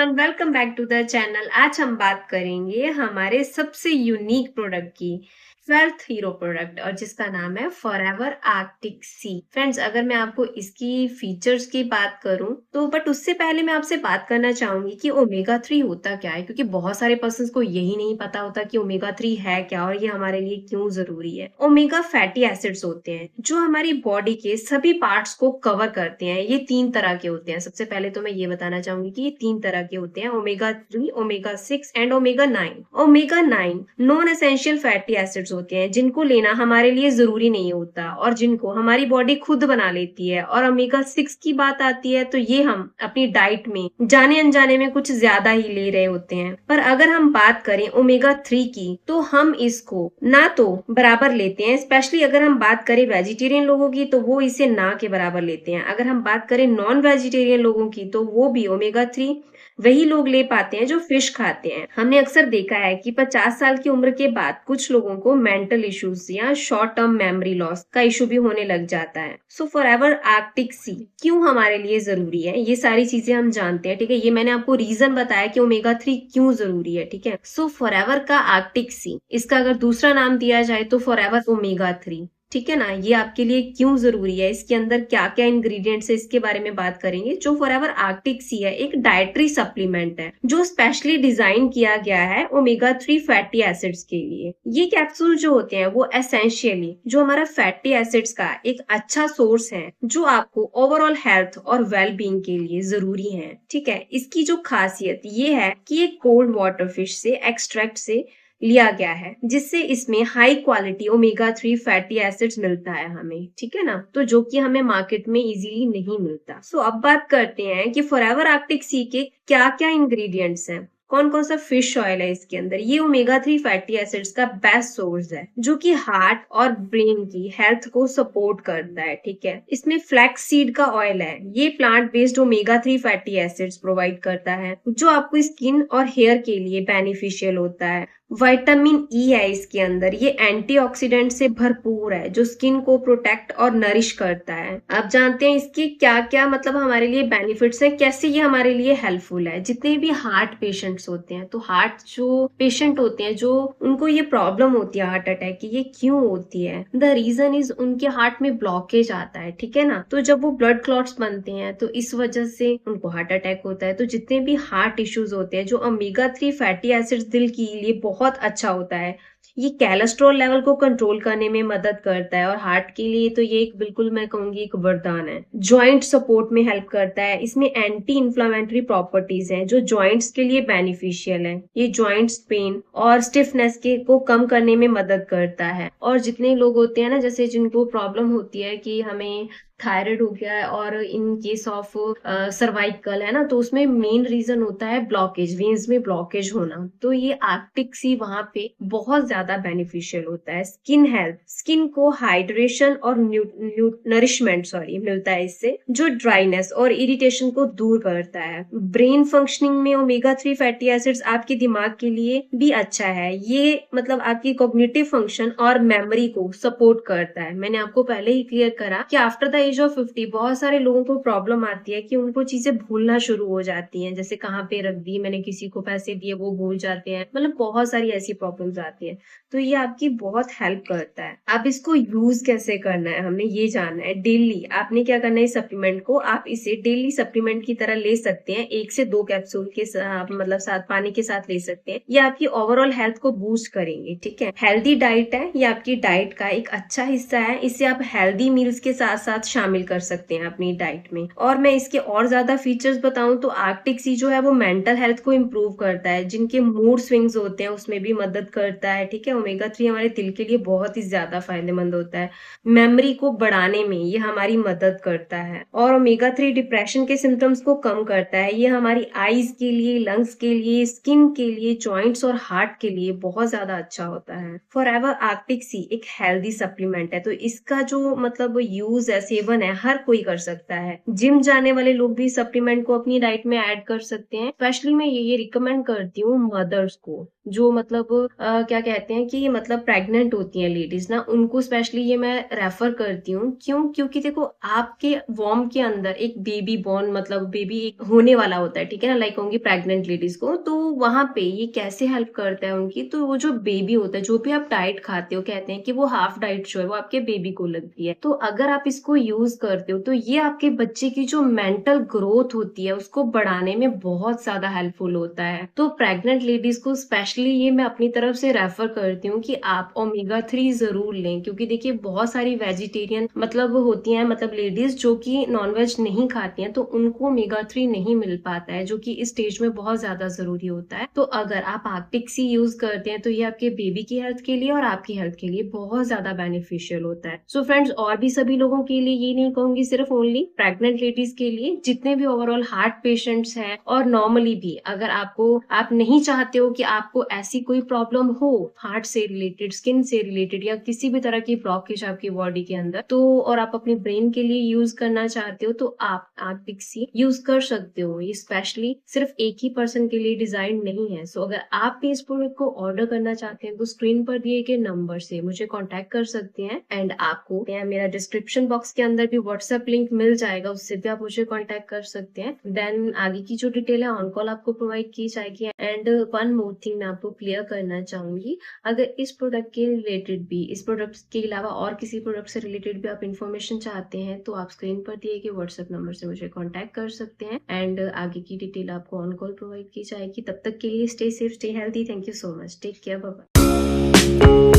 Everyone, welcome back to the channel. आज हम बात करेंगे हमारे सबसे यूनिक प्रोडक्ट की, 12th हीरो प्रोडक्ट, और जिसका नाम है फॉरएवर आर्कटिक सी। फ्रेंड्स, अगर मैं आपको इसकी फीचर्स की बात करूं तो बट उससे पहले मैं आपसे बात करना चाहूंगी कि ओमेगा 3 होता क्या है, क्योंकि बहुत सारे पर्सन को यही नहीं पता होता कि ओमेगा 3 है क्या और ये हमारे लिए क्यों जरूरी है। ओमेगा फैटी एसिड्स होते हैं जो हमारी बॉडी के सभी पार्ट्स को कवर करते हैं। ये 3 तरह के होते हैं। सबसे पहले तो मैं ये बताना चाहूंगी कि ये 3 तरह के होते हैं, omega 3, omega 6 and omega 9। Omega 9 non essential fatty acids होते हैं जिनको लेना हमारे लिए जरूरी नहीं होता और जिनको हमारी बॉडी खुद बना लेती है। और ओमेगा 6 की बात आती है तो ये हम अपनी डाइट में जाने अनजाने में कुछ ज्यादा ही ले रहे होते हैं। पर अगर हम बात करें ओमेगा 3 की तो हम इसको ना तो बराबर लेते हैं, स्पेशली अगर हम बात करें वेजिटेरियन लोगों की तो वो इसे ना के बराबर लेते हैं। अगर हम बात करें नॉन वेजिटेरियन लोगों की तो वो भी ओमेगा 3 वही लोग ले पाते हैं जो फिश खाते हैं। हमने अक्सर देखा है कि 50 साल की उम्र के बाद कुछ लोगों को मेंटल इश्यूज या शॉर्ट टर्म मेमोरी लॉस का इशू भी होने लग जाता है। सो फॉरएवर आर्कटिक सी क्यों हमारे लिए जरूरी है, ये सारी चीजें हम जानते हैं। ठीक है, ये मैंने आपको रीजन बताया कि ओमेगा 3 क्यों जरूरी है। ठीक है, सो फॉरएवर का आर्कटिक सी, इसका अगर दूसरा नाम दिया जाए तो फॉरएवर ओमेगा 3। ठीक है ना, ये आपके लिए क्यों जरूरी है, इसके अंदर क्या क्या इंग्रेडिएंट्स है, इसके बारे में बात करेंगे। जो फॉरएवर आर्कटिक सी है एक डाइटरी सप्लीमेंट है जो स्पेशली डिजाइन किया गया है ओमेगा 3 फैटी एसिड्स के लिए। ये कैप्सूल जो होते हैं वो एसेंशियली जो हमारा फैटी एसिड्स का एक अच्छा सोर्स है जो आपको ओवरऑल हेल्थ और वेल बीइंग के लिए जरूरी है। ठीक है, इसकी जो खासियत ये है कि ये कोल्ड वाटर फिश से एक्सट्रैक्ट से लिया गया है जिससे इसमें high quality omega 3 fatty acids मिलता है हमें। ठीक है ना, तो जो कि हमें मार्केट में इजीली नहीं मिलता। सो अब बात करते हैं कि फॉरएवर आर्कटिक सी के क्या क्या इंग्रेडिएंट्स हैं, कौन कौन सा फिश ऑयल है इसके अंदर। ये ओमेगा 3 फैटी एसिड्स का बेस्ट सोर्स है जो कि हार्ट और ब्रेन की हेल्थ को सपोर्ट करता है। ठीक है, इसमें फ्लैक्स सीड का ऑयल है, ये plant based omega 3 fatty acids provide करता है जो आपको स्किन और हेयर के लिए बेनिफिशियल होता है। विटामिन ई है इसके अंदर, ये एंटीऑक्सीडेंट से भरपूर है जो स्किन को प्रोटेक्ट और नरिश करता है। आप जानते हैं इसके क्या क्या मतलब हमारे लिए बेनिफिट्स है, कैसे ये हमारे लिए हेल्पफुल है। जितने भी हार्ट पेशेंट्स होते हैं, तो हार्ट जो पेशेंट होते हैं जो उनको ये प्रॉब्लम होती है हार्ट अटैक की, ये क्यों होती है, द रीजन इज उनके हार्ट में ब्लॉकेज आता है। ठीक है ना, तो जब वो ब्लड क्लॉट्स बनते हैं तो इस वजह से उनको हार्ट अटैक होता है। तो जितने भी हार्ट इश्यूज होते हैं, जो ओमेगा 3 फैटी एसिड्स दिल के लिए बहुत अच्छा होता है, ये कोलेस्ट्रॉल लेवल को कंट्रोल करने में मदद करता है और हार्ट के लिए तो ये एक बिल्कुल मैं कहूंगी एक वरदान है। जॉइंट सपोर्ट में हेल्प करता है, इसमें एंटी इंफ्लेमेटरी प्रॉपर्टीज हैं जो जॉइंट्स के लिए बेनिफिशियल है। ये जॉइंट्स पेन और स्टिफनेस के को कम करने में मदद करता है। और जितने लोग होते हैं ना, जैसे जिनको प्रॉब्लम होती है कि हमें थायराइड हो गया है और इन केस ऑफ सर्वाइकल है ना, तो उसमें मेन रीजन होता है ब्लॉकेज, वेन्स में ब्लॉकेज होना। तो ये आर्कटिक सी वहां पे बहुत ज्यादा बेनिफिशियल होता है। स्किन हेल्थ, स्किन को हाइड्रेशन और नरिशमेंट मिलता है इससे, जो ड्राइनेस और इरिटेशन को दूर करता है। ब्रेन फंक्शनिंग में ओमेगा 3 फैटी एसिड्स आपके दिमाग के लिए भी अच्छा है, ये मतलब आपकी कॉग्निटिव फंक्शन और मेमोरी को सपोर्ट करता है। मैंने आपको पहले ही क्लियर करा कि आफ्टर द एज ऑफ 50 बहुत सारे लोगों को प्रॉब्लम आती है कि उनको चीजें भूलना शुरू हो जाती हैं, जैसे कहाँ पे रख दी, मैंने किसी को पैसे दिए वो भूल जाते हैं, मतलब बहुत सारी ऐसी प्रॉब्लम्स आती है। तो ये आपकी बहुत हेल्प करता है। अब इसको यूज कैसे करना है हमने ये जानना है। डेली आपने क्या करना है, सप्लीमेंट को आप इसे डेली सप्लीमेंट की तरह ले सकते हैं, 1 से 2 कैप्सूल के साथ, मतलब साथ पानी के साथ ले सकते हैं। ये आपकी ओवरऑल हेल्थ को बूस्ट करेंगे। ठीक है, हेल्दी डाइट है, ये आपकी डाइट का एक अच्छा हिस्सा है, इसे आप हेल्दी मील्स के साथ साथ शामिल कर सकते हैं अपनी डाइट में। और मैं इसके और ज्यादा फीचर्स बताऊं तो आर्कटिक सी जो है वो मेंटल हेल्थ को इम्प्रूव करता है, जिनके मूड स्विंग्स होते हैं उसमें भी मदद करता है। ठीक है, ओमेगा 3 हमारे दिल के लिए बहुत ही ज्यादा फायदेमंद होता है, मेमोरी को बढ़ाने में ये हमारी मदद करता है। और ओमेगा 3 डिप्रेशन के सिम्टम्स को कम करता है, ये हमारी आईज के लिए, लंग्स के लिए, स्किन के लिए, जॉइंट्स और हार्ट के लिए बहुत ज्यादा अच्छा होता है। फॉरएवर आर्कटिक सी एक हेल्दी सप्लीमेंट है, तो इसका जो मतलब यूज है, सेवन है, हर कोई कर सकता है। जिम जाने वाले लोग भी सप्लीमेंट को अपनी डाइट में ऐड कर सकते हैं। स्पेशली मैं ये रिकमेंड करती हूँ मदर्स को, जो मतलब क्या कहते हैं कि मतलब प्रेग्नेंट होती हैं लेडीज ना, उनको स्पेशली ये मैं रेफर करती हूँ। क्यों? क्योंकि देखो आपके वॉर्म के अंदर एक बेबी बॉर्न मतलब बेबी एक होने वाला होता है, ठीक है ना, लाइक होंगी प्रेग्नेंट लेडीज को, तो वहां पे ये कैसे हेल्प करता है उनकी, तो वो जो बेबी होता है, जो भी आप डाइट खाते हो, कहते हैं कि वो हाफ डाइट जो है वो आपके बेबी को लगती है, तो अगर आप इसको यूज करते हो तो ये आपके बच्चे की जो मेंटल ग्रोथ होती है उसको बढ़ाने में बहुत ज्यादा हेल्पफुल होता है। तो प्रेग्नेंट लेडीज को स्पेशली ये मैं अपनी तरफ से रेफर करती हूँ कि आप ओमेगा 3 जरूर लें, क्योंकि देखिए बहुत सारी वेजिटेरियन मतलब होती हैं, मतलब लेडीज जो कि नॉनवेज नहीं खाती हैं, तो उनको ओमेगा 3 नहीं मिल पाता है, जो कि इस स्टेज में बहुत ज्यादा जरूरी होता है। तो अगर आप आर्कटिक सी यूज करते हैं तो ये आपके बेबी की हेल्थ के लिए और आपकी हेल्थ के लिए बहुत ज्यादा बेनिफिशियल होता है। सो फ्रेंड्स, और भी सभी लोगों के लिए, ये नहीं कहूंगी सिर्फ ओनली प्रेग्नेंट लेडीज के लिए, जितने भी ओवरऑल हार्ट पेशेंट्स हैं और नॉर्मली भी अगर आप नहीं चाहते हो कि आपको ऐसी कोई प्रॉब्लम हो हार्ट से रिलेटेड, स्किन से रिलेटेड या किसी भी तरह की ब्लॉकेज आपकी बॉडी के अंदर, तो और आप अपने ब्रेन के लिए यूज करना चाहते हो तो आप आर्कटिक सी यूज कर सकते हो। ये स्पेशली सिर्फ एक ही पर्सन के लिए डिजाइन नहीं है। सो अगर आप भी इस प्रोडक्ट को ऑर्डर करना चाहते हैं तो स्क्रीन पर दिए गए नंबर से मुझे कांटेक्ट कर सकते हैं, एंड आपको मेरा डिस्क्रिप्शन बॉक्स के अंदर भी व्हाट्सएप लिंक मिल जाएगा, उससे भी आप मुझे कांटेक्ट कर सकते हैं। देन आगे की जो डिटेल है ऑन कॉल आपको प्रोवाइड की जाएगी। एंड वन मोर थिंग मैं आपको क्लियर करना चाहूंगी, अगर इस प्रोडक्ट के रिलेटेड भी, इस प्रोडक्ट के अलावा और किसी प्रोडक्ट से रिलेटेड भी आप इन्फॉर्मेशन चाहते हैं तो आप स्क्रीन पर दिए गए व्हाट्सएप नंबर से मुझे कांटेक्ट कर सकते हैं, एंड आगे की डिटेल आपको ऑन कॉल प्रोवाइड की जाएगी। तब तक के लिए stay safe, stay healthy. Thank you so much, take care, bye bye.